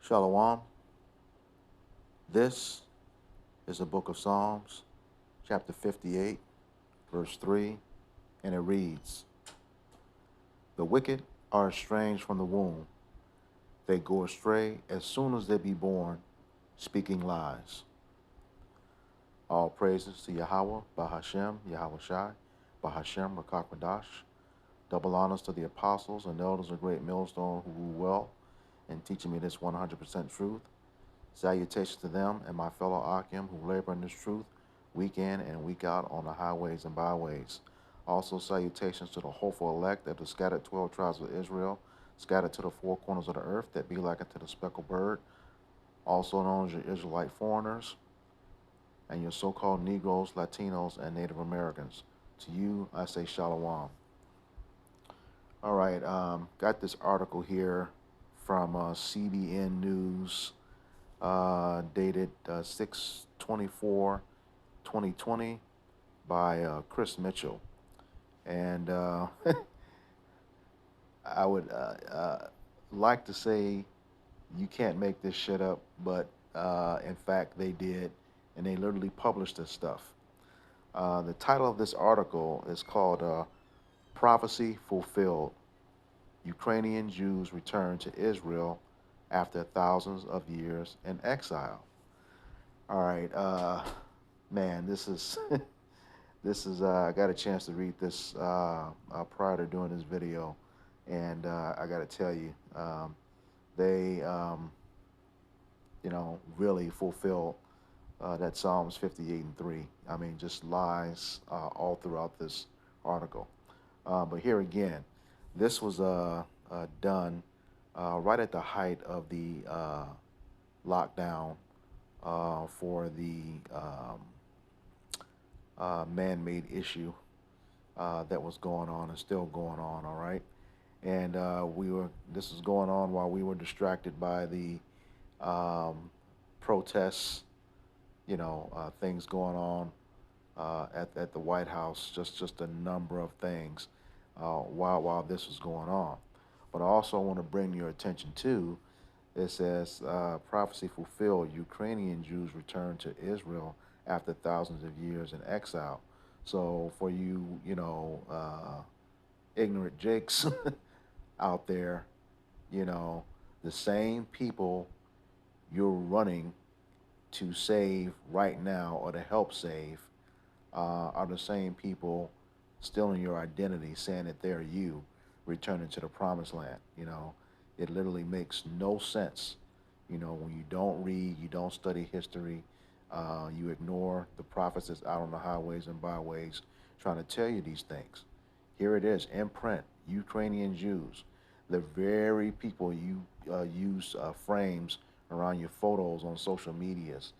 Shalom. This is the book of Psalms, chapter 58, verse 3, and it reads: The wicked are estranged from the womb. They go astray as soon as they be born, speaking lies. All praises to Yahweh, Bahashem, Yahweh Shai, Bahashem, Rakakwadash. Double honors to the apostles and elders of Great Millstone who rule well in teaching me this 100% truth. Salutations to them and my fellow Akim who labor in this truth week in and week out on the highways and byways. Also, salutations to the hopeful elect of the scattered 12 tribes of Israel, scattered to the four corners of the earth that be like unto the speckled bird, also known as your Israelite foreigners, and your so-called Negroes, Latinos, and Native Americans. To you, I say shalom. All right, got this article here from CBN News, dated 6/24/2020 by Chris Mitchell. And I would like to say you can't make this shit up, but in fact they did, and they literally published this stuff. The title of this article is called Prophecy Fulfilled. Ukrainian Jews return to Israel after thousands of years in exile. All right, man, this is this is. I got a chance to read this prior to doing this video, and I got to tell you, they, really fulfill that Psalms 58:3. I mean, just lies all throughout this article. But here again, this was done right at the height of the lockdown for the man-made issue that was going on and still going on. All right, and this was going on while we were distracted by the protests, things going on at the White House, just a number of things while this was going on. But I also want to bring your attention to, it says, prophecy fulfilled, Ukrainian Jews return to Israel after thousands of years in exile. So for you, ignorant jakes out there, the same people you're running to save right now or to help save are the same people stealing your identity, saying that they're you, returning to the promised land. It literally makes no sense. When you don't read, you don't study history, you ignore the prophets that's out on the highways and byways trying to tell you these things. Here it is in print: Ukrainian Jews, the very people you use frames around your photos on social medias.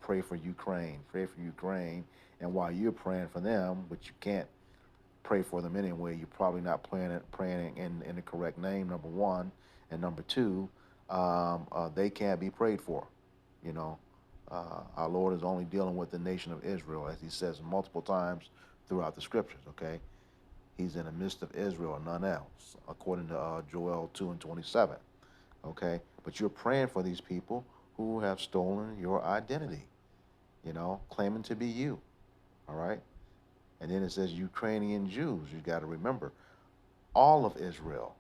Pray for Ukraine, pray for Ukraine. And while you're praying for them, but you can't pray for them anyway, you're probably not praying in the correct name, number one. And number two, they can't be prayed for. You know, our Lord is only dealing with the nation of Israel, as he says multiple times throughout the scriptures, okay? He's in the midst of Israel and none else, according to Joel 2:27, okay? But you're praying for these people who have stolen your identity, claiming to be you, all right? And then it says Ukrainian Jews. You got to remember, all of Israel,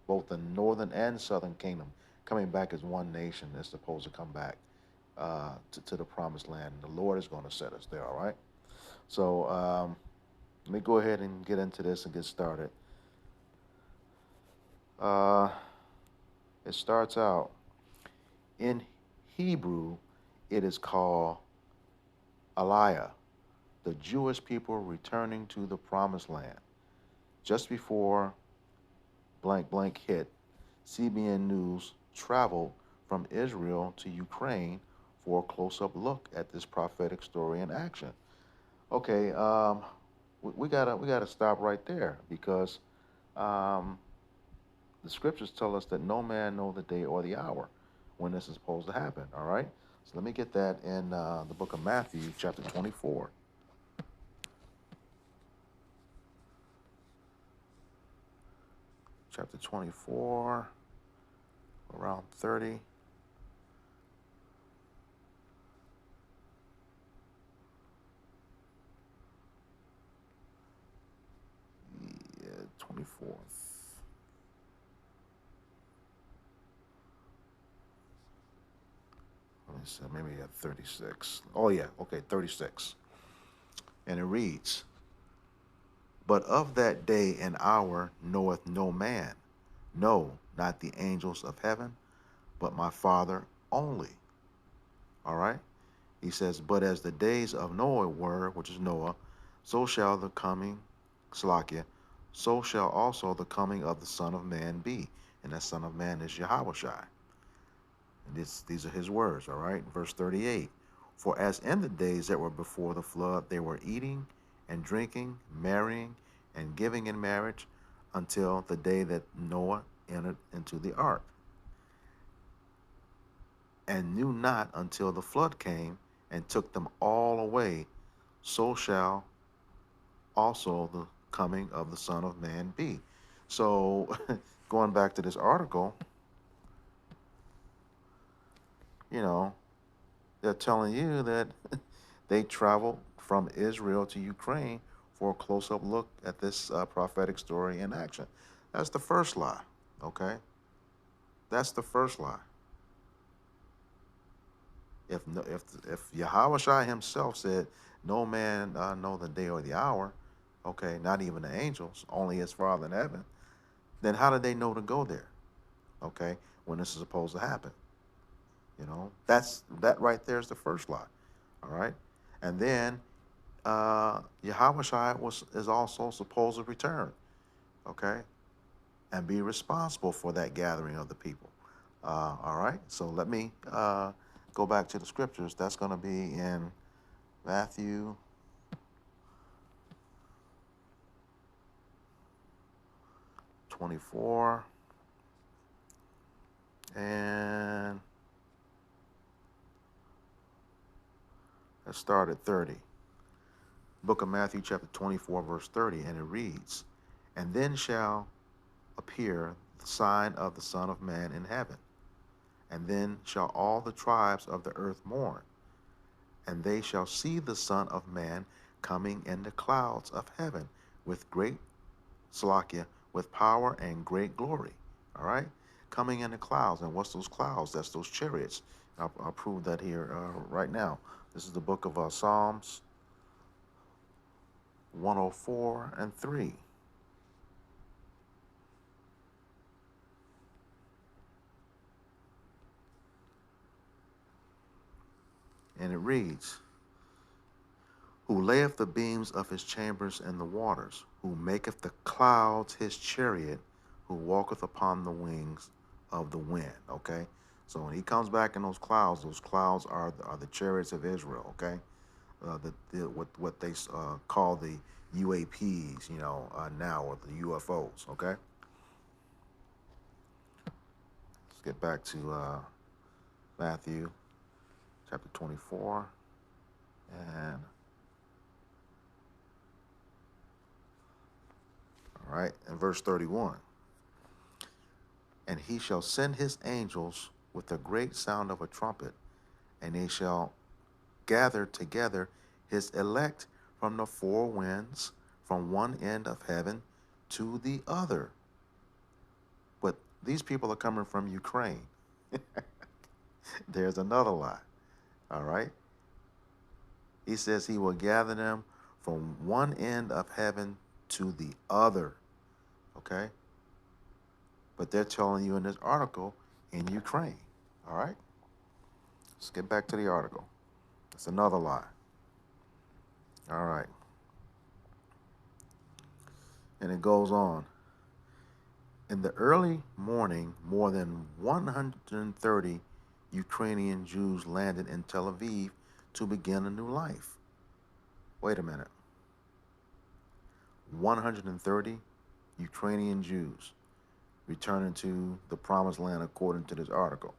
both the northern and southern kingdom, coming back as one nation is supposed to come back to the promised land. The Lord is going to set us there, all right? So let me go ahead and get into this and get started. It starts out, in Hebrew, it is called Aliyah, the Jewish people returning to the promised land. Just before blank blank hit, CBN News traveled from Israel to Ukraine for a close-up look at this prophetic story in action. Okay, we gotta stop right there, because the scriptures tell us that no man know the day or the hour when this is supposed to happen. All right, so let me get that in the book of Matthew, chapter 24. Chapter 24, around 30. So maybe at 36. Oh, yeah. Okay, 36. And it reads, "But of that day and hour knoweth no man, no, not the angels of heaven, but my Father only." All right? He says, "But as the days of Noah were," which is Noah, "so shall the coming, Salakia, so shall also the coming of the Son of Man be." And that Son of Man is Yahushua. And these are his words, all right? Verse 38. "For as in the days that were before the flood, they were eating and drinking, marrying and giving in marriage until the day that Noah entered into the ark, and knew not until the flood came and took them all away, so shall also the coming of the Son of Man be." So, going back to this article, you know, they're telling you that they traveled from Israel to Ukraine for a close up look at this prophetic story in action. That's the first lie, okay? That's the first lie. If Yahweh Shai himself said, "No man know the day or the hour," okay, not even the angels, only his Father in heaven, then how did they know to go there, okay, when this is supposed to happen? That right there is the first lie, all right? And then Yahweh Shai is also supposed to return, okay, and be responsible for that gathering of the people. All right, so let me go back to the scriptures. That's going to be in Matthew 24 and let's start at 30. Book of Matthew, chapter 24, verse 30, and it reads, "And then shall appear the sign of the Son of Man in heaven, and then shall all the tribes of the earth mourn, and they shall see the Son of Man coming in the clouds of heaven with great Salakia, with power and great glory." All right? Coming in the clouds. And what's those clouds? That's those chariots. I'll prove that here right now. This is the book of Psalms 104 and 3. And it reads, "Who layeth the beams of his chambers in the waters, who maketh the clouds his chariot, who walketh upon the wings of the wind." Okay? So when he comes back in those clouds are the chariots of Israel, okay? What they call the UAPs, now, or the UFOs, okay? Let's get back to Matthew chapter 24 and all right, in verse 31. "And he shall send his angels with a great sound of a trumpet, and they shall gather together his elect from the four winds, from one end of heaven to the other." But these people are coming from Ukraine. There's another lie. All right. He says he will gather them from one end of heaven to the other. Okay. But they're telling you in this article in Ukraine. All right. Let's get back to the article. It's another lie. All right. And it goes on. "In the early morning, more than 130 Ukrainian Jews landed in Tel Aviv to begin a new life." Wait a minute. 130 Ukrainian Jews returning to the promised land according to this article.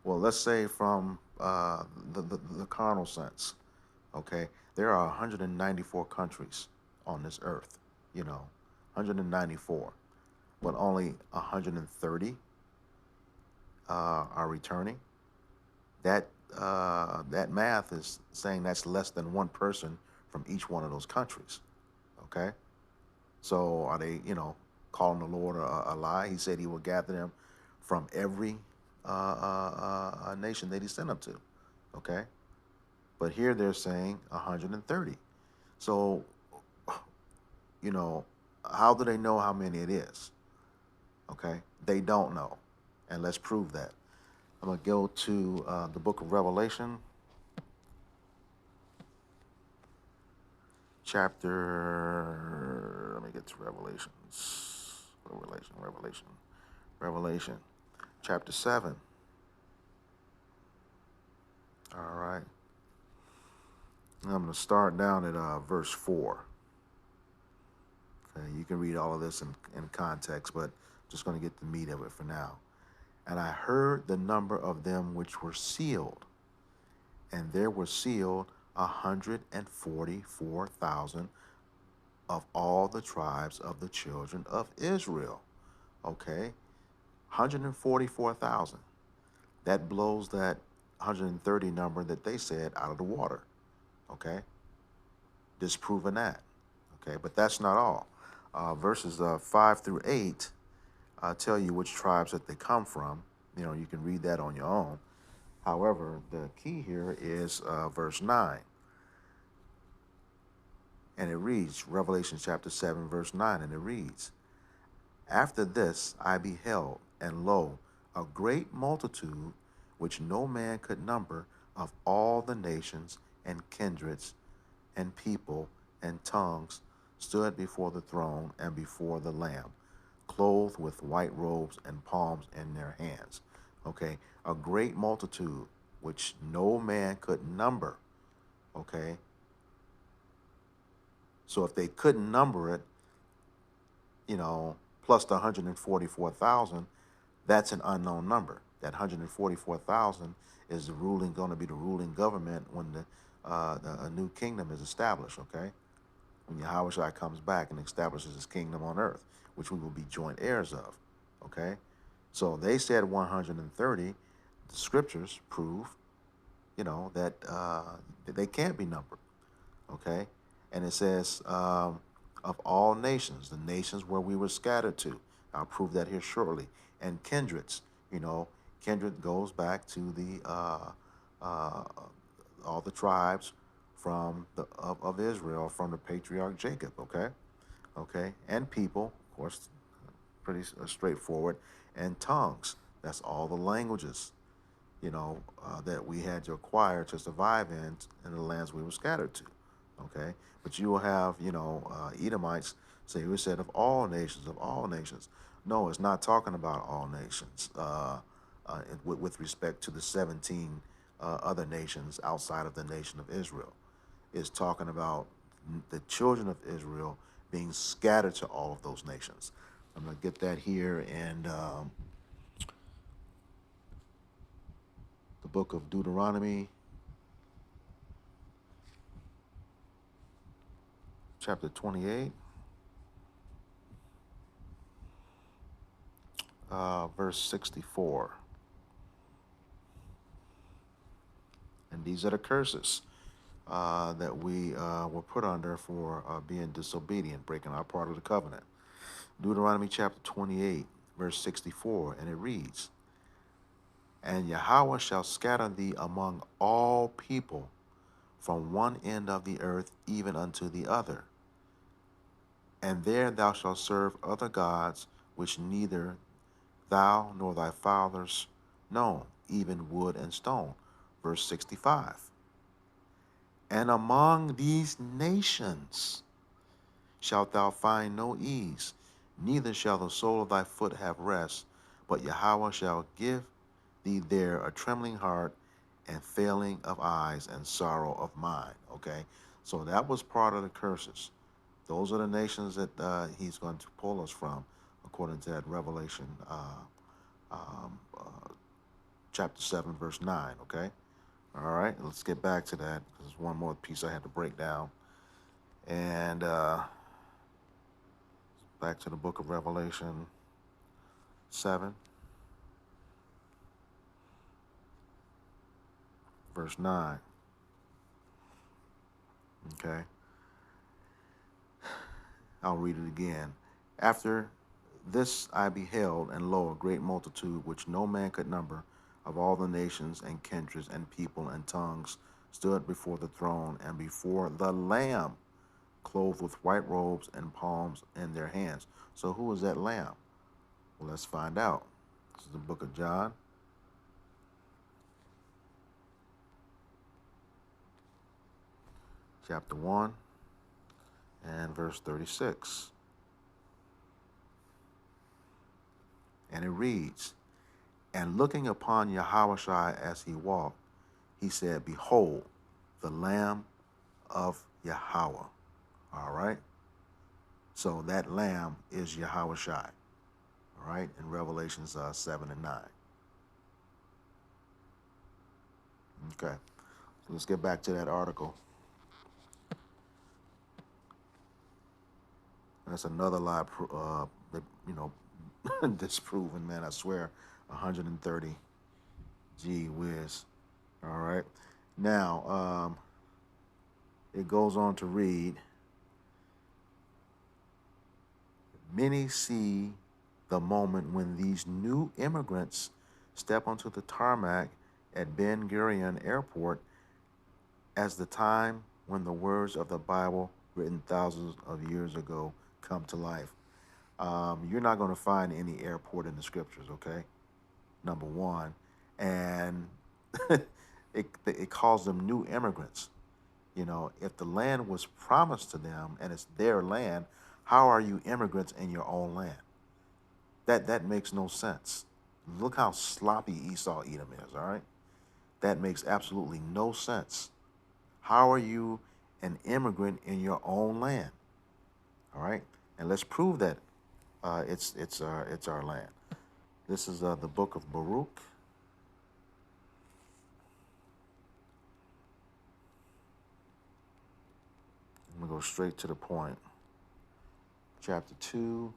Well, let's say from the carnal sense, okay, there are 194 countries on this earth, 194, but only 130 are returning. That math is saying that's less than one person from each one of those countries, okay? So are they, calling the Lord a lie? He said he will gather them from every nation that he sent them to. Okay? But here they're saying 130. So, you know, how do they know how many it is? Okay? They don't know. And let's prove that. I'm going to go to the book of Revelation, chapter. Let me get to Revelation, chapter 7. All right. I'm going to start down at verse 4. Okay, you can read all of this in context, but I'm just going to get the meat of it for now. And I heard the number of them which were sealed, and there were sealed 144,000 of all the tribes of the children of Israel. Okay, 144,000. That blows that 130 number that they said out of the water. Okay, disproving that. Okay, but that's not all. Verses 5 through 8 tell you which tribes that they come from. You know, you can read that on your own. However, the key here is verse 9. And it reads, Revelation chapter 7, verse 9, and it reads, After this I beheld, and lo, a great multitude, which no man could number, of all the nations and kindreds and people and tongues, stood before the throne and before the Lamb, clothed with white robes and palms in their hands. Okay, a great multitude, which no man could number. Okay, so if they couldn't number it, you know, plus the 144,000, that's an unknown number. That 144,000 is going to be the ruling government when a new kingdom is established. Okay, when Yahweh comes back and establishes his kingdom on earth, which we will be joint heirs of. Okay, so they said 130. The scriptures prove, that they can't be numbered. Okay, and it says of all nations, the nations where we were scattered to. I'll prove that here shortly. And kindreds, kindred goes back to the uh, all the tribes of Israel from the patriarch Jacob. Okay, and people, of course, pretty straightforward, and tongues. That's all the languages, that we had to acquire to survive in the lands we were scattered to. Okay, but you will have, Edomites say, we said of all nations, of all nations. No, it's not talking about all nations with respect to the 17 other nations outside of the nation of Israel. It's talking about the children of Israel being scattered to all of those nations. I'm going to get that here in the book of Deuteronomy, chapter 28, verse 64. And these are the curses that we were put under for being disobedient, breaking our part of the covenant. Deuteronomy chapter 28, verse 64, and it reads, And Yahweh shall scatter thee among all people from one end of the earth even unto the other. And there thou shalt serve other gods, which neither thou nor thy fathers know, even wood and stone. Verse 65. And among these nations shalt thou find no ease, neither shall the sole of thy foot have rest, but Yahweh shall give thee there a trembling heart and failing of eyes and sorrow of mind. Okay, so that was part of the curses. Those are the nations that he's going to pull us from, according to that Revelation chapter 7, verse 9. Okay, all right, let's get back to that because there's one more piece I had to break down. And back to the book of Revelation 7, verse 9. Okay, I'll read it again. After this I beheld, and lo, a great multitude, which no man could number, of all the nations and kindreds and people and tongues stood before the throne and before the Lamb, clothed with white robes and palms in their hands. So who is that Lamb? Well, let's find out. This is the book of John, chapter 1, and verse 36. And it reads, And looking upon Yahushua as he walked, he said, Behold, the Lamb of Yahweh. All right? So that Lamb is Yahushua. All right? In Revelations 7 and 9. Okay. So let's get back to that article. That's another lie, disproven, man. I swear, 130. Gee whiz. All right. Now, it goes on to read, Many see the moment when these new immigrants step onto the tarmac at Ben Gurion Airport as the time when the words of the Bible, written thousands of years ago, come to life. You're not going to find any airport in the scriptures, okay? Number one. And it calls them new immigrants. You know, if the land was promised to them and it's their land, how are you immigrants in your own land? That makes no sense. Look how sloppy Esau Edom is, all right? That makes absolutely no sense. How are you an immigrant in your own land? All right? And let's prove that it's our land. This is the book of Baruch. I'm going to go straight to the point. Chapter 2,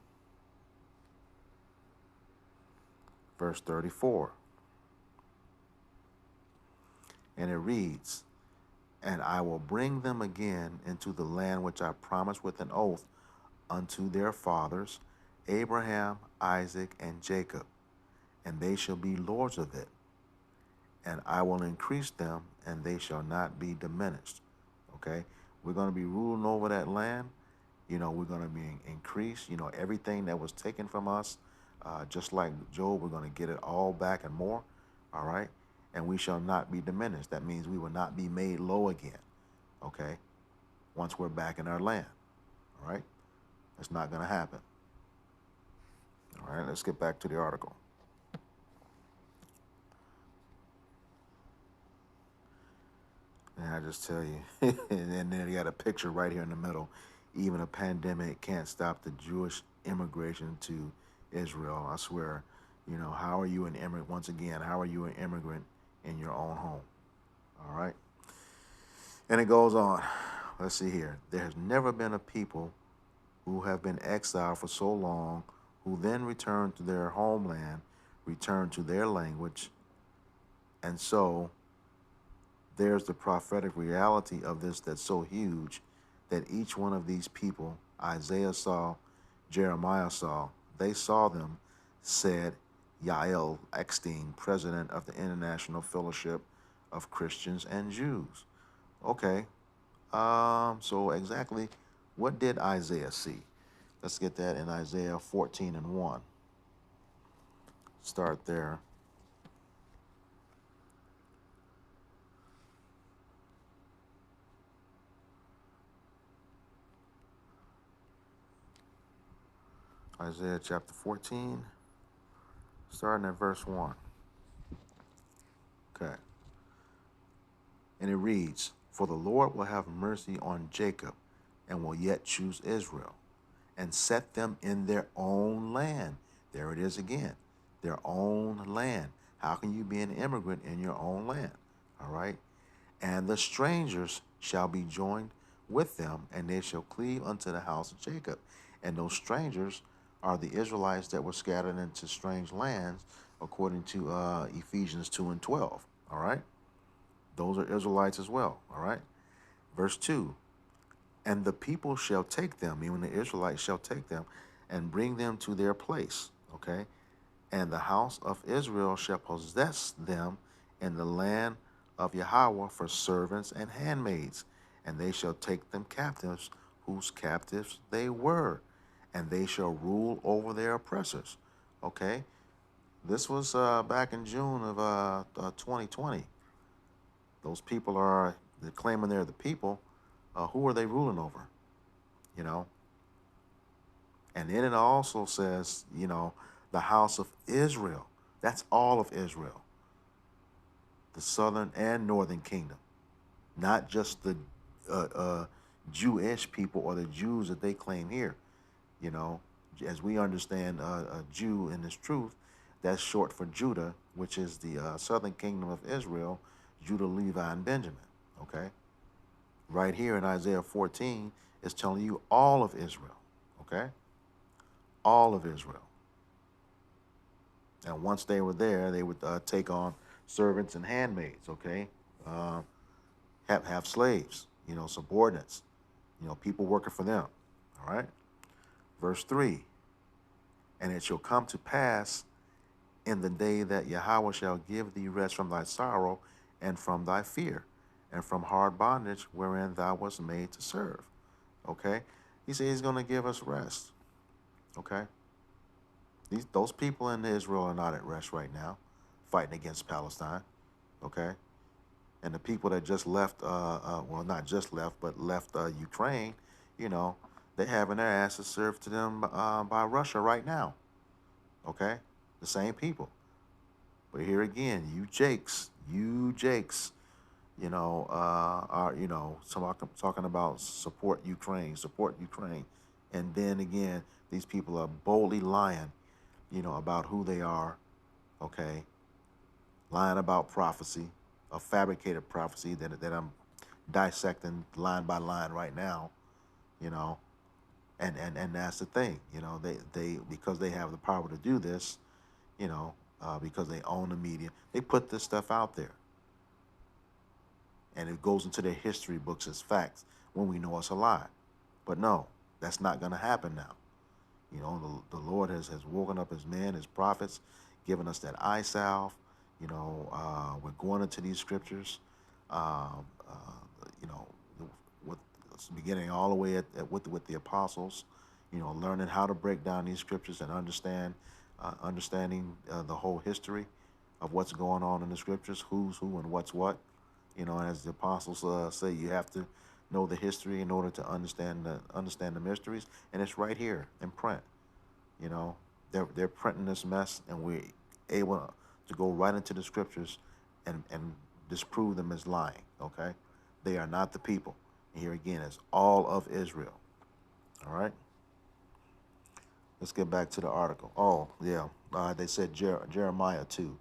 verse 34. And it reads, And I will bring them again into the land which I promised with an oath unto their fathers, Abraham, Isaac, and Jacob, and they shall be lords of it. And I will increase them, and they shall not be diminished. Okay? We're going to be ruling over that land. You know, we're going to be increased. You know, everything that was taken from us, just like Job, we're going to get it all back and more. All right? And we shall not be diminished. That means we will not be made low again. Okay? Once we're back in our land. All right? It's not going to happen. All right, let's get back to the article. And I just tell you, and then they got a picture right here in the middle. Even a pandemic can't stop the Jewish immigration to Israel. I swear, you know, how are you an immigrant? Once again, how are you an immigrant in your own home? All right. And it goes on. Let's see here. There has never been a people who have been exiled for so long, who then return to their homeland, return to their language. And so there's the prophetic reality of this that's so huge that each one of these people, Isaiah saw, Jeremiah saw, they saw them, said Yael Eckstein, president of the International Fellowship of Christians and Jews. Okay, so exactly what did Isaiah see? Let's get that in Isaiah 14 and 1. Start there. Isaiah chapter 14, starting at verse 1. Okay. And it reads, For the Lord will have mercy on Jacob and will yet choose Israel and set them in their own land. There it is again, their own land. How can you be an immigrant in your own land? All right. And the strangers shall be joined with them, and they shall cleave unto the house of Jacob. And those strangers are the Israelites that were scattered into strange lands, according to Ephesians 2 and 12. All right. Those are Israelites as well. All right. Verse 2. And the people shall take them, even the Israelites shall take them, and bring them to their place. Okay. And the house of Israel shall possess them in the land of Yahweh for servants and handmaids, and they shall take them captives, whose captives they were, and they shall rule over their oppressors. Okay, this was back in June of 2020. Those people are they're claiming they're the people. Who are they ruling over? You know, and then it also says, the house of Israel. That's all of Israel, the southern and northern kingdom, not just the Jewish people or the Jews that they claim here. You know, as we understand a Jew in this truth, that's short for Judah, which is the southern kingdom of Israel, Judah, Levi, and Benjamin. Okay, right here in Isaiah 14 is telling you all of Israel. Okay, all of Israel. And once they were there, they would take on servants and handmaids. Okay, uh, have slaves. Subordinates. People working for them. All right. Verse 3. And it shall come to pass in the day that Yahweh shall give thee rest from thy sorrow and from thy fear and from hard bondage wherein thou wast made to serve. Okay? He said he's going to give us rest. Okay? Those people in Israel are not at rest right now, fighting against Palestine. Okay? And the people that just left, well, not just left, but left Ukraine, they're having their asses served to them by Russia right now. Okay? The same people. But here again, you Jakes, are, talking about support Ukraine, And then again, these people are boldly lying, about who they are, okay? Lying about prophecy, a fabricated prophecy that I'm dissecting line by line right now, you know. And that's the thing, they because they have the power to do this, because they own the media, they put this stuff out there, and it goes into their history books as facts when we know it's a lie. But no, that's not going to happen now. The Lord has woken up his men, his prophets, given us that eye salve. We're going into these scriptures, you know, with beginning all the way with the apostles, learning how to break down these scriptures and understanding the whole history of what's going on in the scriptures, who's who and what's what. As the apostles say, you have to know the history in order to understand the mysteries, and it's right here in print. They're printing this mess, and we're able to go right into the scriptures and disprove them as lying. Okay, they are not the people. And here again, it's all of Israel. All right. Let's get back to the article. Oh yeah, they said Jeremiah too.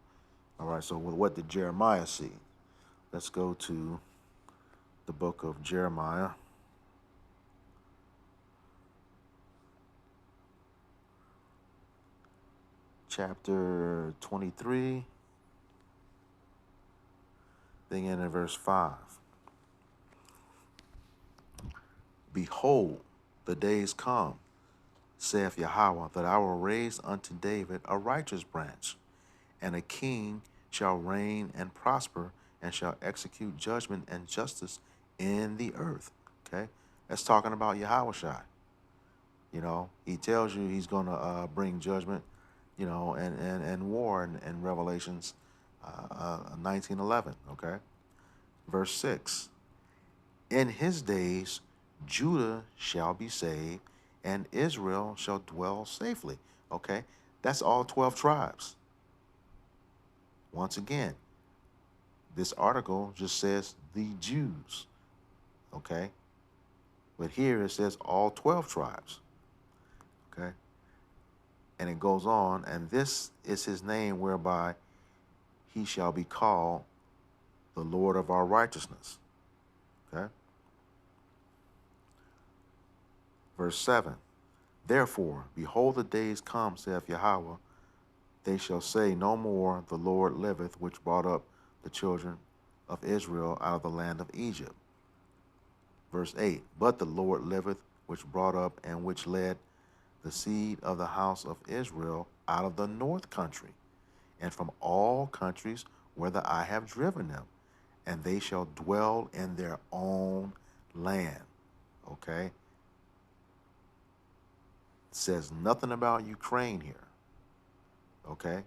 All right. So what did Jeremiah see? Let's go to the book of Jeremiah. Chapter 23, beginning in verse 5. Behold, the days come, saith Yahweh, that I will raise unto David a righteous branch, and a king shall reign and prosper, and shall execute judgment and justice in the earth. Okay? That's talking about Yahushua. He tells you he's going to bring judgment, and war in Revelations 19:11. Okay? Verse 6. In his days, Judah shall be saved, and Israel shall dwell safely. Okay? That's all 12 tribes. Once again, this article just says the Jews. Okay? But here it says all 12 tribes. Okay? And it goes on, and this is his name whereby he shall be called the Lord of our righteousness. Okay? Verse 7. Therefore, behold, the days come, saith Yahweh, they shall say no more, the Lord liveth, which brought up the children of Israel out of the land of Egypt. Verse 8. But the Lord liveth, which brought up and which led the seed of the house of Israel out of the north country, and from all countries whither I have driven them, and they shall dwell in their own land. Okay? It says nothing about Ukraine here. Okay?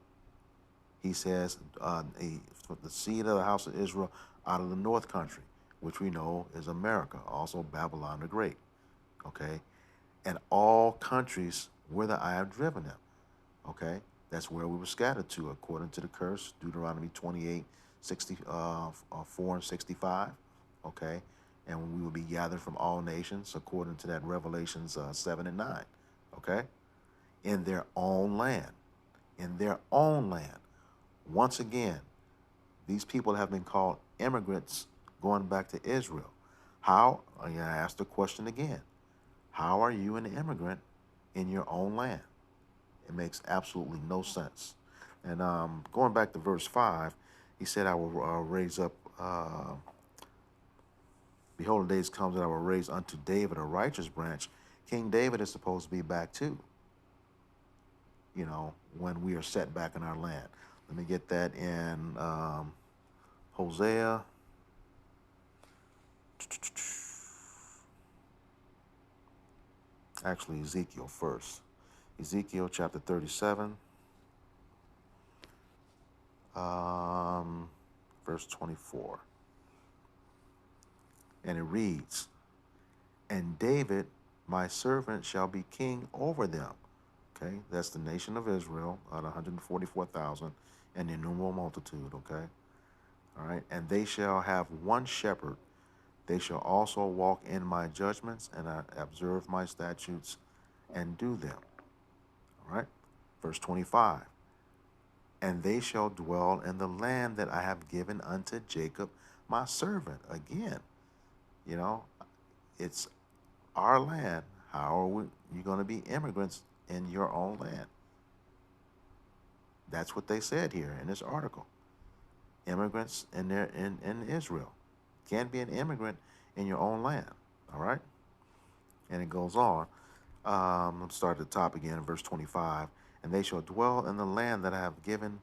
He says the seed of the house of Israel out of the north country, which we know is America, also Babylon the Great. Okay? And all countries whither I have driven them. Okay? That's where we were scattered to, according to the curse, Deuteronomy 28, 4 and 65. Okay? And we will be gathered from all nations, according to that Revelations 7 and 9. Okay? In their own land. In their own land. Once again, these people have been called immigrants going back to Israel. How? I ask the question again. How are you an immigrant in your own land? It makes absolutely no sense. And going back to verse 5, he said, I will raise up, behold, the days comes that I will raise unto David a righteous branch. King David is supposed to be back too, when we are set back in our land. Let me get that in Hosea. Actually, Ezekiel first. Ezekiel chapter 37, verse 24. And it reads, and David, my servant, shall be king over them. Okay, that's the nation of Israel, out of 144,000, and the innumerable multitude, okay? All right, and they shall have one shepherd. They shall also walk in my judgments and observe my statutes and do them. All right, verse 25. And they shall dwell in the land that I have given unto Jacob, my servant. Again, it's our land. How are you going to be immigrants in your own land? That's what they said here in this article. Immigrants in Israel. Can't be an immigrant in your own land. All right? And it goes on. Let's start at the top again, verse 25. And they shall dwell in the land that I have given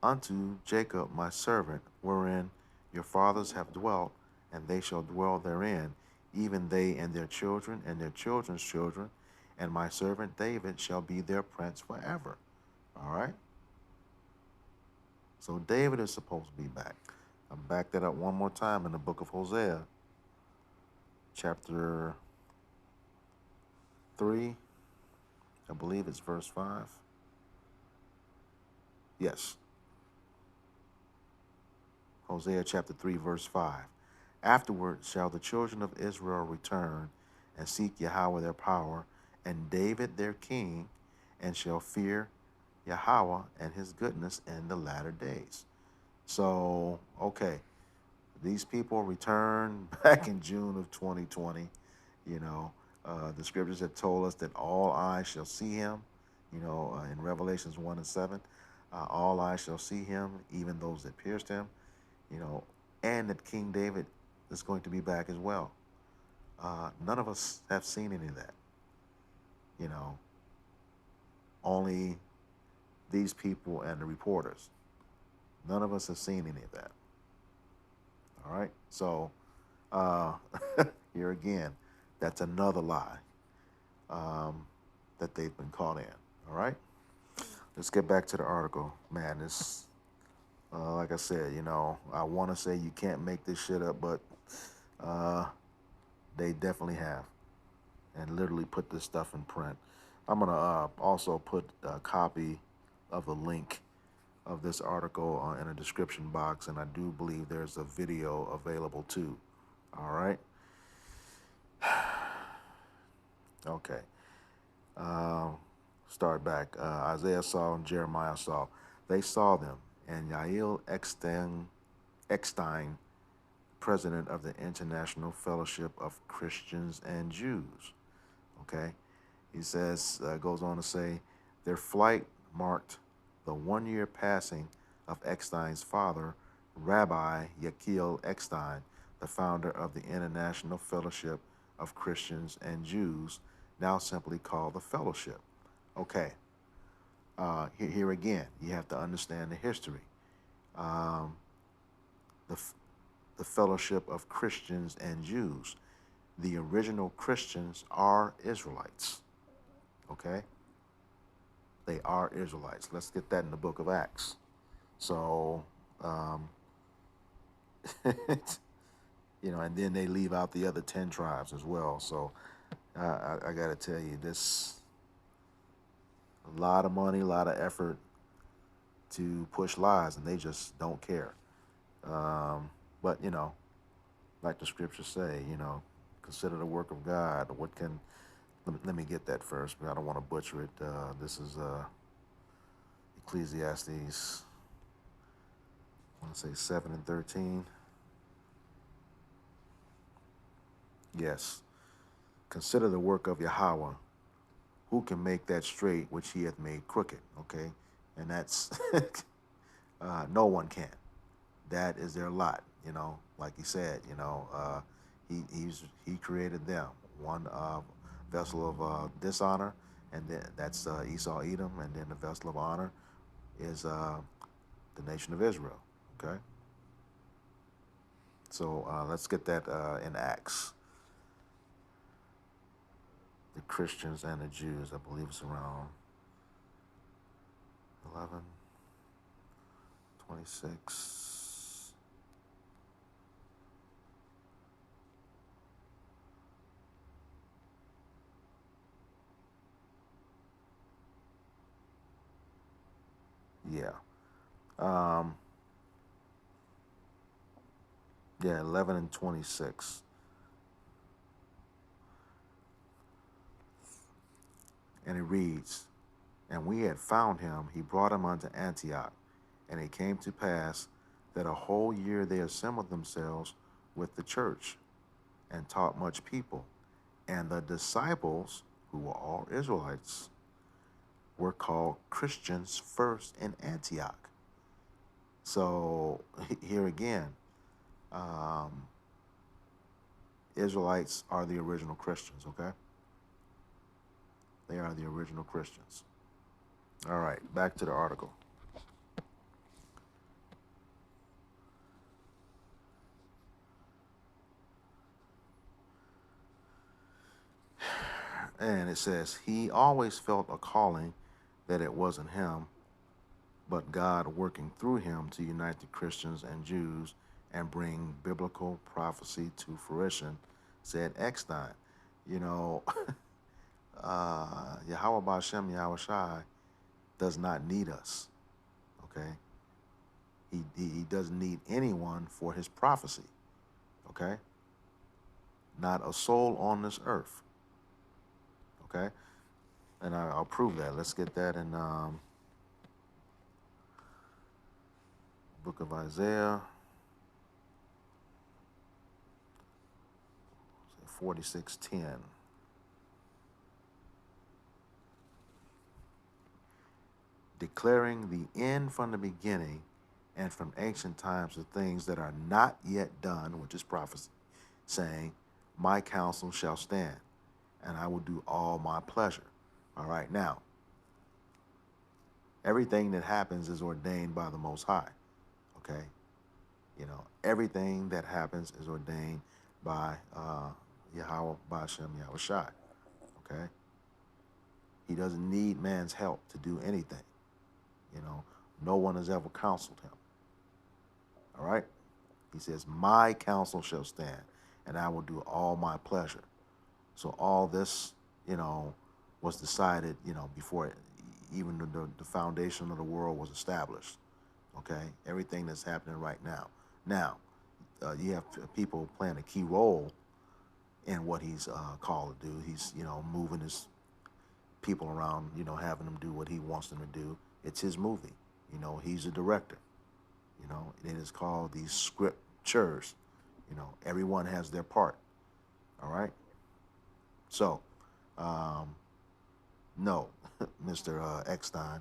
unto Jacob my servant, wherein your fathers have dwelt, and they shall dwell therein, even they and their children and their children's children, and my servant David shall be their prince forever. All right? So David is supposed to be back. I'll back that up one more time in the book of Hosea, chapter 3. I believe it's verse 5. Yes. Hosea chapter 3, verse 5. Afterward shall the children of Israel return and seek Yahweh their power, and David their king, and shall fear Yahweh and his goodness in the latter days. So, okay, these people returned back in June of 2020. The scriptures have told us that all eyes shall see him, in Revelations 1 and 7. All eyes shall see him, even those that pierced him, and that King David is going to be back as well. None of us have seen any of that. Only these people and the reporters. None of us have seen any of that. All right? So, here again, that's another lie that they've been caught in. All right? Let's get back to the article. Man, this, like I said, I want to say you can't make this shit up, but they definitely have, and literally put this stuff in print. I'm going to also put a copy of the link of this article in a description box, and I do believe there's a video available too. All right? Okay. Start back. Isaiah saw and Jeremiah saw. They saw them, and Yael Eckstein, president of the International Fellowship of Christians and Jews. Okay? He says, goes on to say, their flight marked the 1 year passing of Eckstein's father, Rabbi Yael Eckstein, the founder of the International Fellowship of Christians and Jews, now simply called the Fellowship. Okay, Here again, you have to understand the history. Um, the, the fellowship of Christians and Jews. The original Christians are Israelites. Okay? They are Israelites. Let's get that in the book of Acts. So, um, and then they leave out the other 10 tribes as well. So, I got to tell you, this a lot of money, a lot of effort to push lies, and they just don't care. But, like the scriptures say, consider the work of God. Let me get that first, but I don't want to butcher it. This is Ecclesiastes, I want to say 7 and 13. Yes. Consider the work of Yahweh. Who can make that straight which he hath made crooked? Okay. And that's, no one can. That is their lot, like he said, he created them. One vessel of dishonor, and then that's Esau Edom, and then the vessel of honor is the nation of Israel. Okay. So let's get that in Acts. The Christians and the Jews, I believe it's around 11:26. Yeah. Um, yeah, 11 and 26. And it reads, And we had found him, he brought him unto Antioch. And it came to pass that a whole year they assembled themselves with the church and taught much people. And the disciples, who were all Israelites, were called Christians first in Antioch. So here again, um, Israelites are the original Christians, okay? They are the original Christians. All right, back to the article. And it says, he always felt a calling that it wasn't him, but God working through him to unite the Christians and Jews and bring biblical prophecy to fruition, said Eckstein. You know, Yahweh Bashem Yahweh Shai does not need us. Okay, he doesn't need anyone for his prophecy. Okay, not a soul on this earth. Okay, and I'll prove that. Let's get that in book of Isaiah 46:10. Declaring the end from the beginning and from ancient times the things that are not yet done, which is prophecy, saying, my counsel shall stand, and I will do all my pleasure. All right, now, everything that happens is ordained by the Most High, okay? Everything that happens is ordained by Yahweh Bashem Yahweh Shai, okay? He doesn't need man's help to do anything. No one has ever counseled him. All right? He says, my counsel shall stand, and I will do all my pleasure. So all this, was decided, before even the foundation of the world was established. Okay? Everything that's happening right now. Now, you have people playing a key role in what he's called to do. He's, moving his people around, having them do what he wants them to do. It's his movie. He's a director. It is called these scriptures. Everyone has their part. All right. So, no, Mr. Eckstein.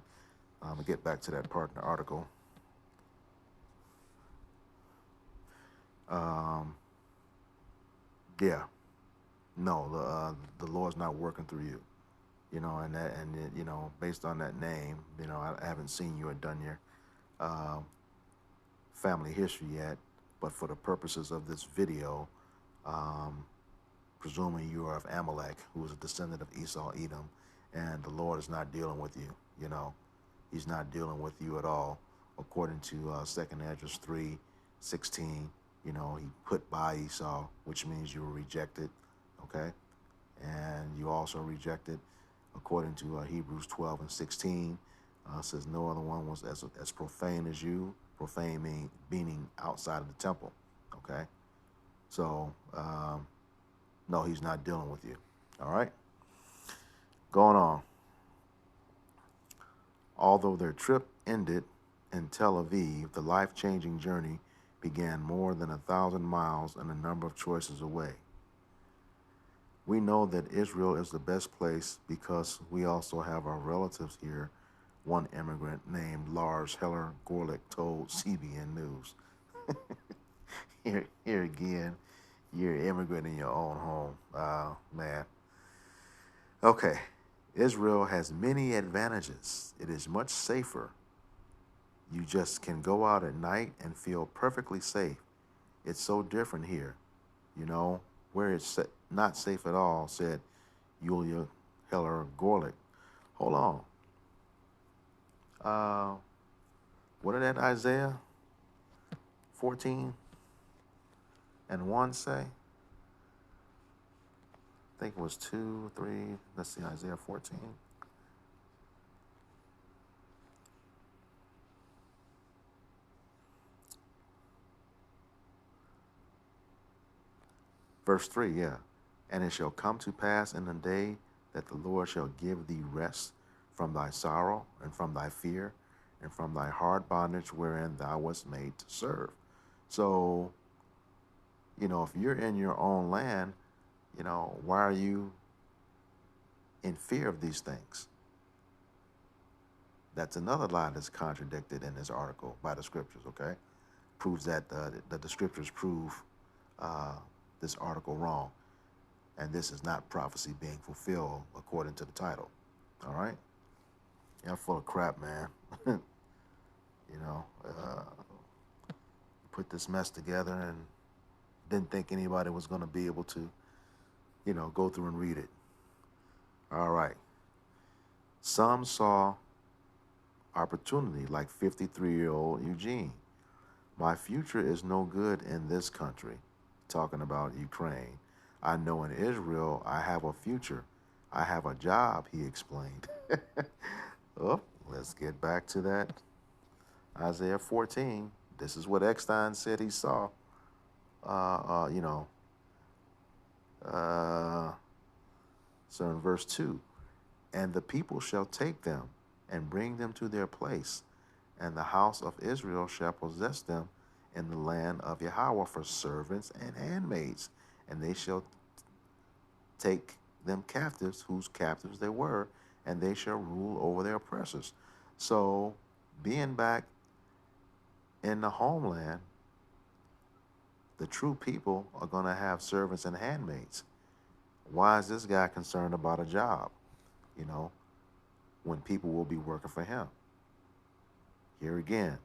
I'm gonna get back to that part in the article. Um, yeah, no, the Lord's not working through you. based on that name, I haven't seen you or done your um, family history yet, but for the purposes of this video, um, presuming you are of Amalek, who is a descendant of Esau, Edom, and the Lord is not dealing with you. He's not dealing with you at all, according to 2nd Esdras 3:16. He put by Esau, which means you were rejected, okay? And you also rejected, according to Hebrews 12:16. Says no other one was as profane as you. Profane meaning outside of the temple, okay? So, no, he's not dealing with you. All right? Going on. Although their trip ended in Tel Aviv, the life changing journey began more than 1,000 miles and a number of choices away. We know that Israel is the best place because we also have our relatives here, one immigrant named Lars Heller Gorlick told CBN News. Here again, you're an immigrant in your own home. Man. Okay. Israel has many advantages. It is much safer. You just can go out at night and feel perfectly safe. It's so different here, where it's not safe at all, said Yulia Heller Gorlick. Hold on. What did that Isaiah 14:1 say? I think it was 2, 3. Let's see, Isaiah 14. Verse 3, yeah. And it shall come to pass in the day that the Lord shall give thee rest from thy sorrow and from thy fear and from thy hard bondage wherein thou wast made to serve. So, if you're in your own land, why are you in fear of these things? That's another lie that's contradicted in this article by the scriptures, okay? Proves that the scriptures prove uh, this article wrong. And this is not prophecy being fulfilled according to the title. All right? Y'all full of crap, man. Put this mess together and didn't think anybody was going to be able to, go through and read it. All right. Some saw opportunity, like 53-year-old Eugene. My future is no good in this country, talking about Ukraine. I know in Israel I have a future. I have a job, he explained. Oh, let's get back to that. Isaiah 14. This is what Eckstein said he saw. Uh, uh, you know, uh, so in verse 2, and the people shall take them and bring them to their place, and the house of Israel shall possess them in the land of Yahweh for servants and handmaids, and they shall take them captives, whose captives they were, and they shall rule over their oppressors. So, being back in the homeland, the true people are going to have servants and handmaids. Why is this guy concerned about a job, you know, when people will be working for him? Here again,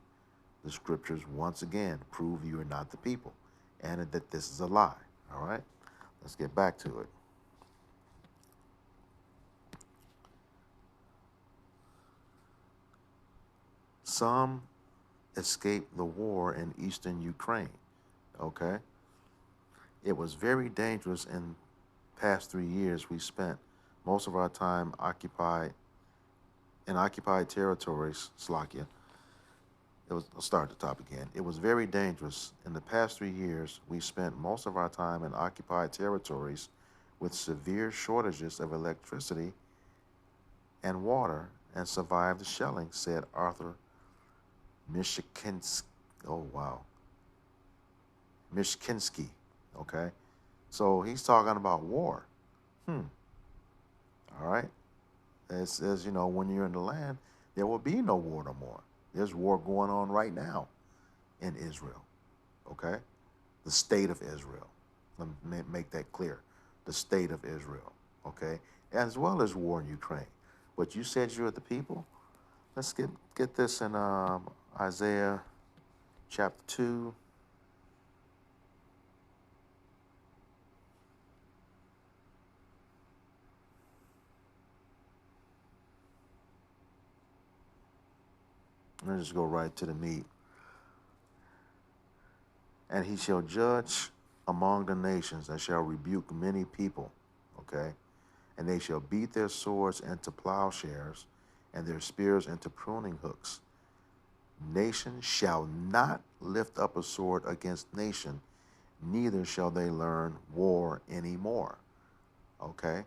the scriptures once again prove you are not the people and that this is a lie. All right? Let's get back to it. Some escaped the war in eastern Ukraine. Okay? It was very dangerous in past 3 years. We spent most of our time occupied territories, Slovakia. I'll start at the top again. It was very dangerous. In the past 3 years, we spent most of our time in occupied territories with severe shortages of electricity and water and survived the shelling, said Arthur Mishkinsky. Oh, wow. Mishkinsky. Okay. So he's talking about war. All right. It says, when you're in the land, there will be no war no more. There's war going on right now in Israel. Okay? The state of Israel. Let me make that clear. The state of Israel. Okay? as well as war in Ukraine. But you said you're the people. Let's get this in Isaiah chapter 2. Let's just go right to the meat. And he shall judge among the nations and shall rebuke many people. Okay? And they shall beat their swords into plowshares and their spears into pruning hooks. Nation shall not lift up a sword against nation, neither shall they learn war anymore. Okay?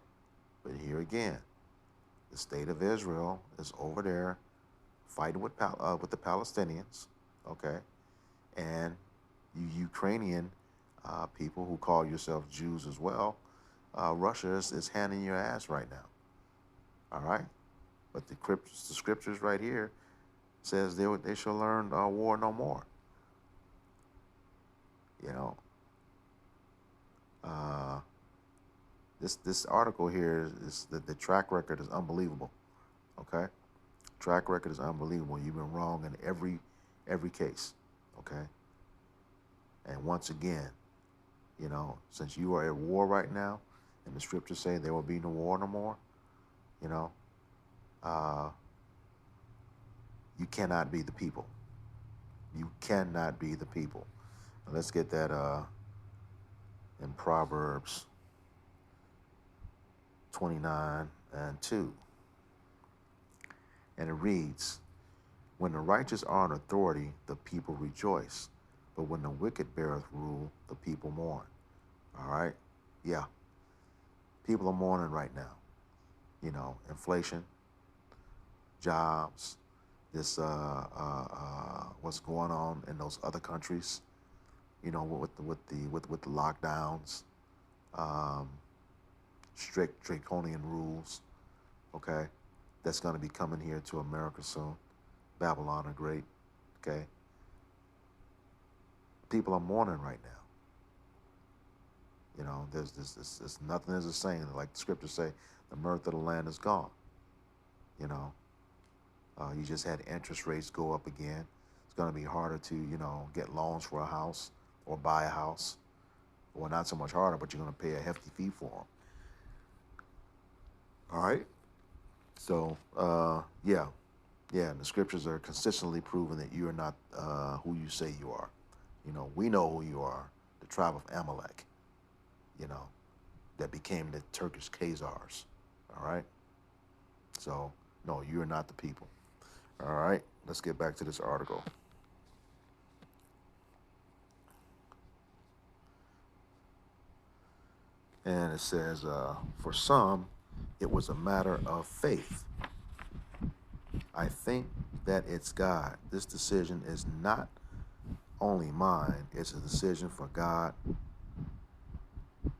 But here again, the state of Israel is over there fighting with the Palestinians, okay? And you Ukrainian people who call yourselves Jews as well, Russia is handing your ass right now, all right? But the scriptures right here says they shall learn war no more. You know, uh, this article here is that the track record is unbelievable. Okay, track record is unbelievable. You've been wrong in every case. Okay, and once again, since you are at war right now, and the scriptures say there will be no war no more, you know, uh, you cannot be the people. You cannot be the people. Now, let's get that in Proverbs 29:2. And it reads, when the righteous are in authority, the people rejoice. But when the wicked beareth rule, the people mourn. All right? Yeah. People are mourning right now. Inflation, jobs, this what's going on in those other countries, with the lockdowns, um, strict draconian rules, okay? That's going to be coming here to America soon. Babylon the Great, okay? People are mourning right now. There's nothing as a saying, like the scriptures say, the mirth of the land is gone. You just had interest rates go up again. It's going to be harder to, get loans for a house or buy a house. Well, not so much harder, but you're going to pay a hefty fee for them. All right? So, yeah. Yeah, and the scriptures are consistently proving that you are not who you say you are. We know who you are, the tribe of Amalek, that became the Turkish Khazars. All right? So, no, you are not the people. All right, let's get back to this article. And it says, for some, it was a matter of faith. I think that it's God. This decision is not only mine, it's a decision for God,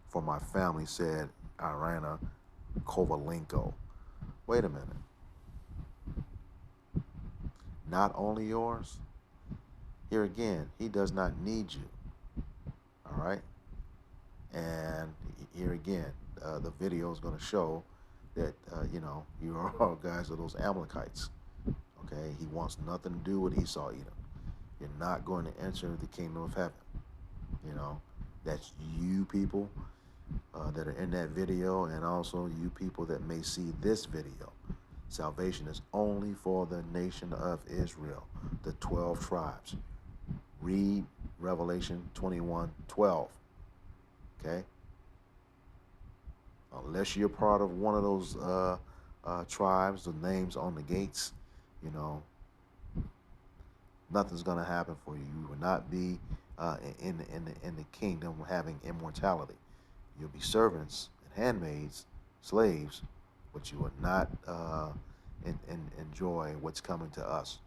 for my family, said Irina Kovalenko. Wait a minute. Not only yours? Here again, he does not need you. All right? And here again, the video is going to show that, you are all guys are those Amalekites. Okay? He wants nothing to do with Esau, Edom. You're not going to enter the kingdom of heaven. That's you people that are in that video, and also you people that may see this video. Salvation is only for the nation of Israel, the 12 tribes. Read Revelation 21:12. Okay? Unless you're part of one of those tribes, the names on the gates, nothing's going to happen for you. You will not be in the kingdom having immortality. You'll be servants and handmaids, slaves, but you will not enjoy what's coming to us.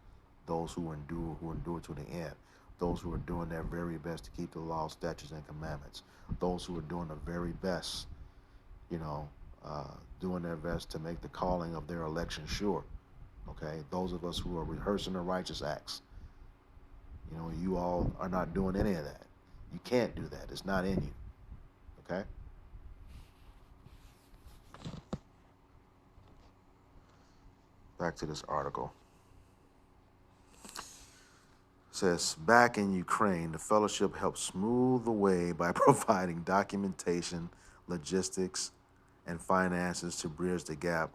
Those who endure to the end. Those who are doing their very best to keep the law, statutes, and commandments. Those who are doing the very best, doing their best to make the calling of their election sure. Okay? Those of us who are rehearsing the righteous acts. You all are not doing any of that. You can't do that. It's not in you. Okay? Back to this article. It says back in Ukraine, the fellowship helped smooth the way by providing documentation, logistics, and finances to bridge the gap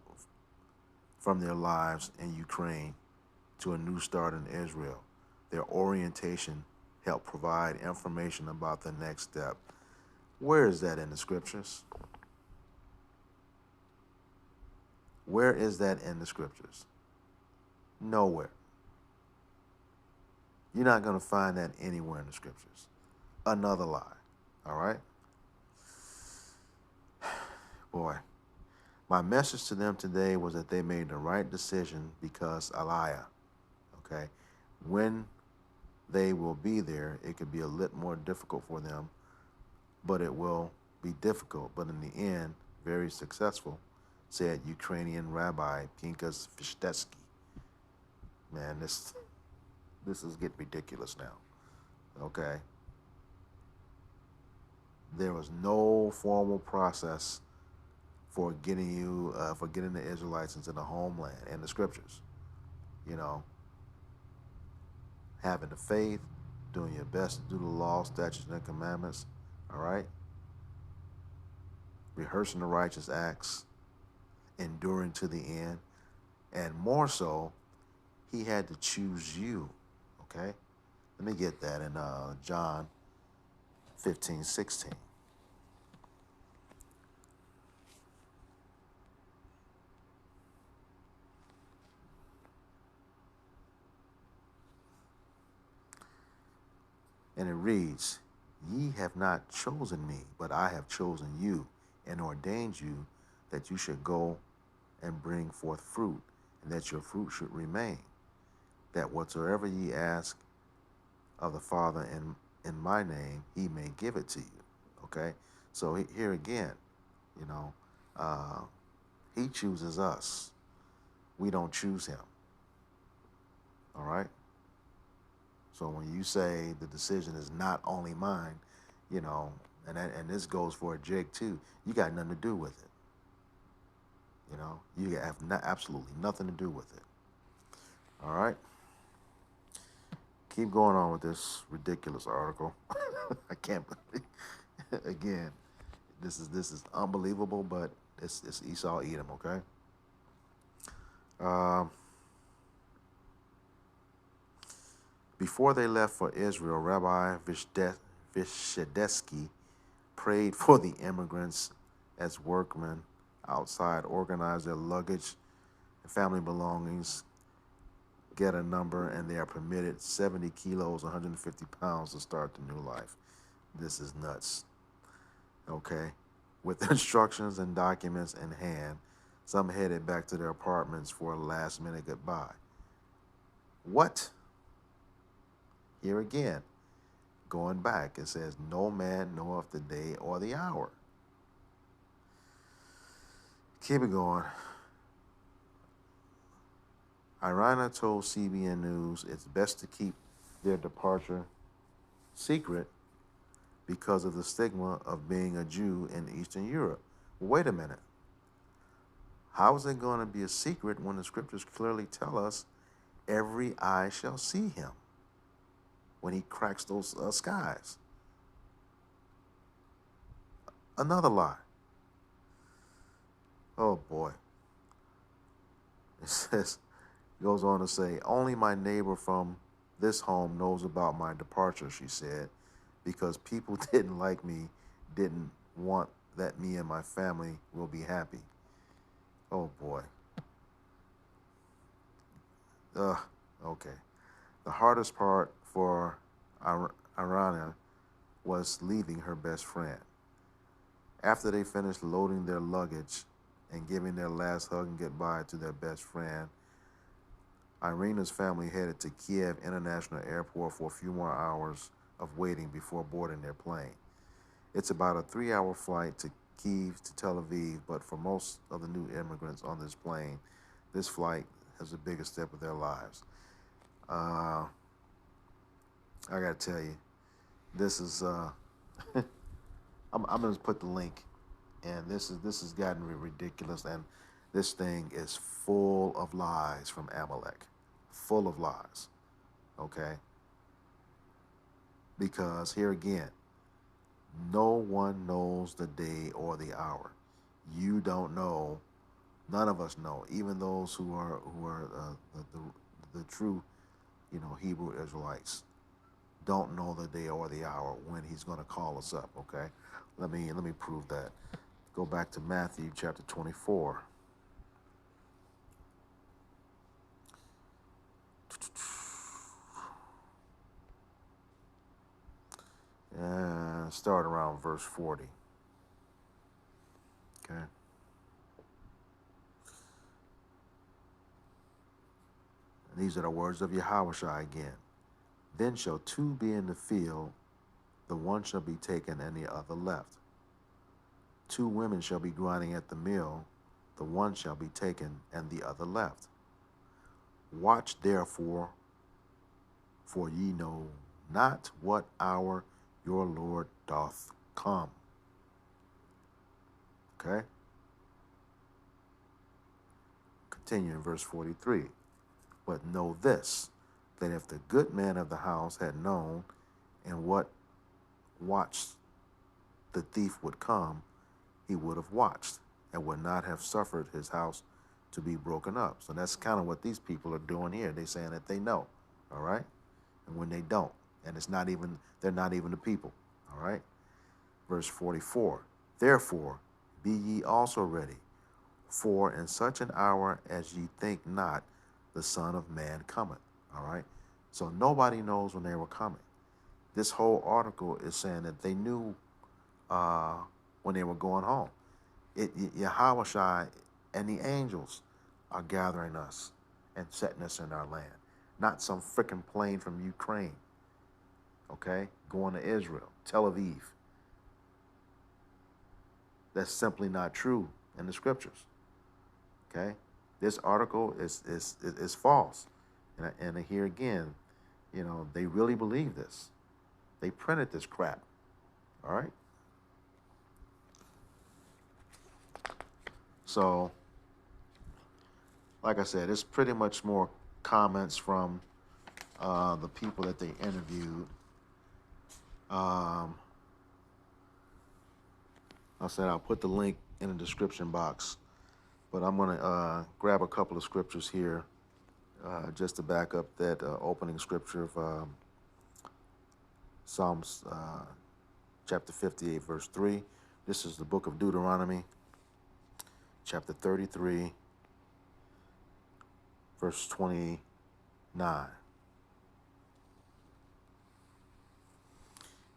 from their lives in Ukraine to a new start in Israel. Their orientation helped provide information about the next step. Where is that in the scriptures? Where is that in the scriptures? Nowhere. You're not going to find that anywhere in the scriptures. Another lie. All right? Boy, my message to them today was that they made the right decision because Aliyah, okay? When they will be there, it could be a little more difficult for them, but it will be difficult, but in the end, very successful, said Ukrainian Rabbi Pinkas Vishtetsky. Man, this is getting ridiculous now. Okay. There was no formal process for getting the Israelites into the homeland and the scriptures. You know, having the faith, doing your best to do the law, statutes, and commandments. All right. Rehearsing the righteous acts, enduring to the end, and more so, he had to choose you. Okay. Let me get that in John 15:16. And it reads, Ye have not chosen me, but I have chosen you and ordained you that you should go and bring forth fruit, and that your fruit should remain, that whatsoever ye ask of the Father in my name, he may give it to you. Okay? So here again, you know, uh, he chooses us. We don't choose him. All right? So when you say the decision is not only mine, you know, and this goes for Jake too, you got nothing to do with it. You know, you have absolutely nothing to do with it. All right? Keep going on with this ridiculous article. I can't believe again. This is unbelievable, but it's Esau Edom, okay? Um, Before they left for Israel, Rabbi Vishedesky prayed for the immigrants as workmen outside organize their luggage and family belongings, get a number, and they are permitted 70 kilos, 150 pounds to start the new life. This is nuts. Okay? With instructions and documents in hand, some headed back to their apartments for a last minute goodbye. What? Here again, going back, it says, No man knoweth the day or the hour. Keep it going. Irina told CBN News it's best to keep their departure secret because of the stigma of being a Jew in Eastern Europe. Wait a minute. How is it going to be a secret when the scriptures clearly tell us every eye shall see him when he cracks those skies? Another lie. Oh boy. It says, goes on to say, only my neighbor from this home knows about my departure, she said, because people didn't like me, didn't want that me and my family will be happy. Oh boy. Okay. The hardest part for Irana was leaving her best friend. After they finished loading their luggage and giving their last hug and goodbye to their best friend, Irina's family headed to Kiev International Airport for a few more hours of waiting before boarding their plane. It's about a 3-hour flight to Kiev to Tel Aviv, but for most of the new immigrants on this plane, this flight is the biggest step of their lives. I gotta tell you, this is I'm gonna put the link, and this has gotten ridiculous, and This thing is full of lies from Amalek, full of lies. Okay? Because here again, no one knows the day or the hour. You don't know. None of us know. Even those who are the true, Hebrew Israelites don't know the day or the hour when He's going to call us up. Okay, let me prove that. Go back to Matthew chapter 24. And start around verse 40. Okay. And these are the words of Yahushua again. Then shall two be in the field, the one shall be taken and the other left. Two women shall be grinding at the mill, the one shall be taken and the other left. Watch therefore, for ye know not what hour your Lord doth come. Okay? Continue in verse 43. But know this, that if the good man of the house had known in what watch the thief would come, he would have watched and would not have suffered his house to be broken up. So that's kind of what these people are doing here. They're saying that they know, all right? And when they don't, and they're not even the people, all right? Verse 44, therefore be ye also ready, for in such an hour as ye think not, the Son of Man cometh, all right? So nobody knows when they were coming. This whole article is saying that they knew when they were going home. Yahushua and the angels are gathering us and setting us in our land, not some freaking plane from Ukraine, okay, going to Israel, Tel Aviv. That's simply not true in the scriptures, okay? This article is false. And here again, they really believe this. They printed this crap, all right? So, like I said, it's pretty much more comments from the people that they interviewed. I said I'll put the link in the description box, but I'm going to grab a couple of scriptures here just to back up that opening scripture of Psalms chapter 58, verse 3. This is the book of Deuteronomy, chapter 33, verse 29.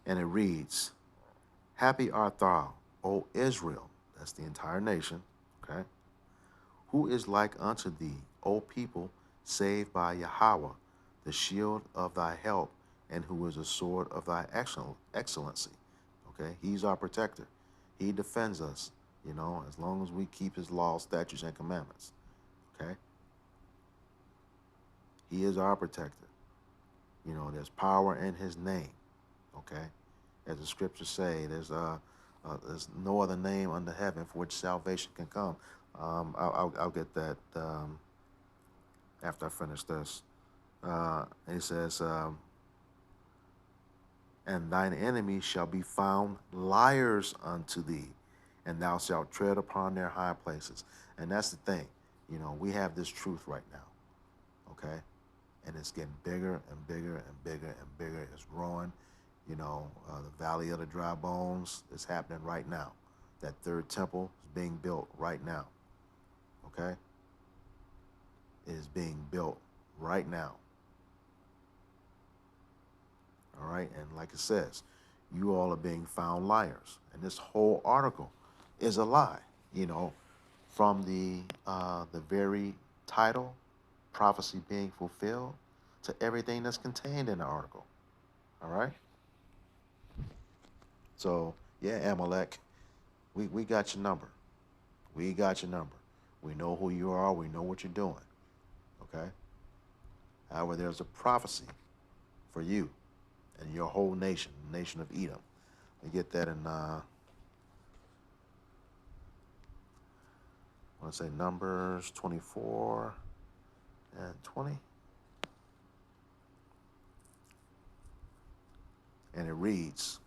And it reads, Happy art thou, O Israel, that's the entire nation, okay? Who is like unto thee, O people, saved by Yahweh, the shield of thy help, and who is a sword of thy excellency, okay? He's our protector. He defends us, as long as we keep his laws, statutes, and commandments, okay? He is our protector. There's power in his name, okay? As the scriptures say, there's no other name under heaven for which salvation can come. I'll get that after I finish this. He says, and thine enemies shall be found liars unto thee, and thou shalt tread upon their high places. And that's the thing. We have this truth right now, okay? And it's getting bigger and bigger and bigger and bigger. It's growing. The Valley of the Dry Bones is happening right now. That third temple is being built right now, okay? It is being built right now. All right, and like it says, you all are being found liars. And this whole article is a lie, from the very title, prophecy being fulfilled, to everything that's contained in the article. All right? So, yeah, Amalek, we got your number. We got your number. We know who you are. We know what you're doing. Okay? However, there's a prophecy for you and your whole nation, the nation of Edom. We get that in I want to say Numbers 24 and 20. And it reads,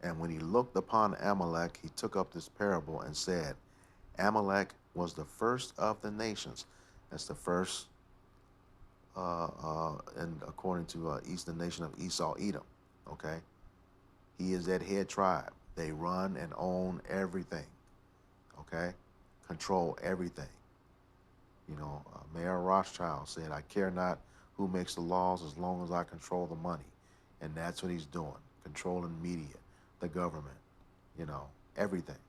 and when he looked upon Amalek, he took up this parable and said, Amalek was the first of the nations. That's the first, and according to Eastern nation of Esau, Edom. Okay, he is that head tribe. They run and own everything. Okay, control everything. Mayor Rothschild said, "I care not who makes the laws as long as I control the money," and that's what he's doing, controlling media, the government, you know, everything,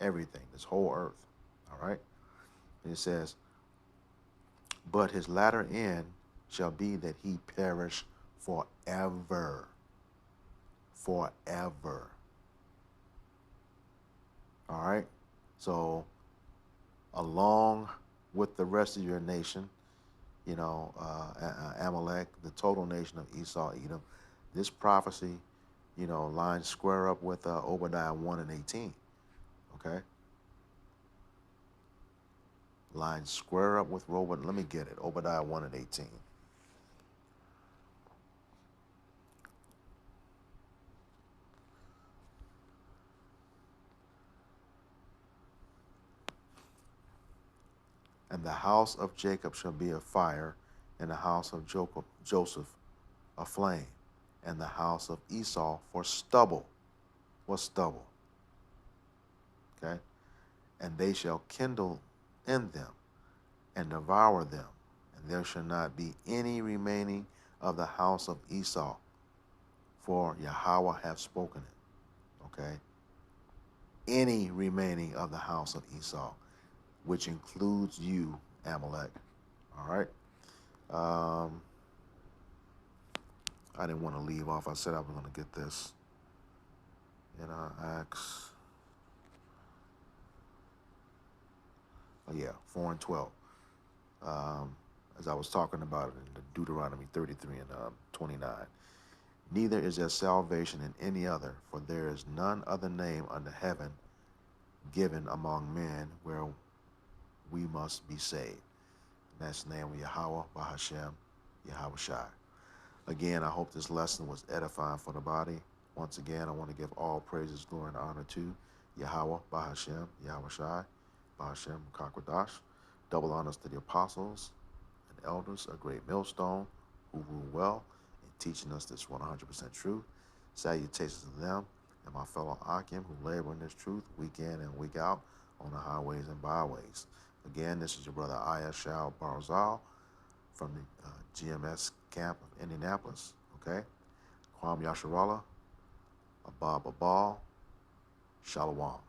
everything, this whole earth. All right. And it says, but his latter end shall be that he perish forever. Forever. All right. So, along with the rest of your nation, Amalek, the total nation of Esau, Edom, this prophecy, lines square up with Obadiah 1 and 18. Okay. Lines square up with Robert. Let me get it. Obadiah 1 and 18. And the house of Jacob shall be a fire, and the house of Joseph a flame, and the house of Esau for stubble. What's stubble? Okay. And they shall kindle in them and devour them, and there shall not be any remaining of the house of Esau, for Yahweh hath spoken it. Okay. Any remaining of the house of Esau, which includes you, Amalek. All right. Um, I didn't want to leave off. I said I was going to get this in Acts. Oh, yeah, 4 and 12. As I was talking about it in the Deuteronomy 33 and 29. Neither is there salvation in any other, for there is none other name under heaven given among men where we must be saved. And that's the name of Yahweh, Bahashem, Yahweh Shai. Again, I hope this lesson was edifying for the body. Once again, I want to give all praises, glory, and honor to Yahweh, Bahashem, Yahweh Shai, Bahashem, Kakwadash. Double honors to the apostles and elders, a great millstone, who rule well in teaching us this 100% truth. Salutations to them and my fellow Akim who labor in this truth week in and week out on the highways and byways. Again, this is your brother Ayashal Barzal from the GMS camp of Indianapolis. Okay? Kwam Yasharallah, Abab Abal, Shalom.